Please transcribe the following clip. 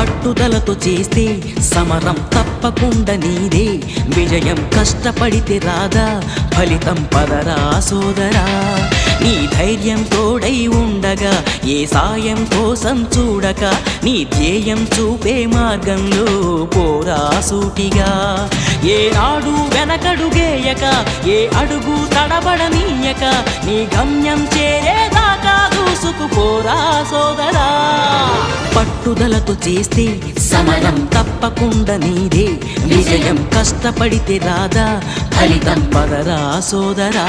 పట్టుదలతో చేస్తే సమరం తప్పకుండా నీదే, విజయం కష్టపడితే రాదా ఫలితం పదరా సోదరా. నీ ధైర్యం తోడై ఉండగా ఏ సాయం కోసం చూడక, నీ ధ్యేయం చూపే మార్గంలో పోరా సూటిగా. ఏనాడు వెనకడుగేయక ఏ అడుగు తడబడనీయక, నీ గమ్యం చేరేదాకా దూసుకుపోరా సోదరా. పట్టుదలతో చేస్తే సమరం తప్పకుండా నీదే, విజయం కష్టపడితే రాదా ఫలితం పదరా సోదరా.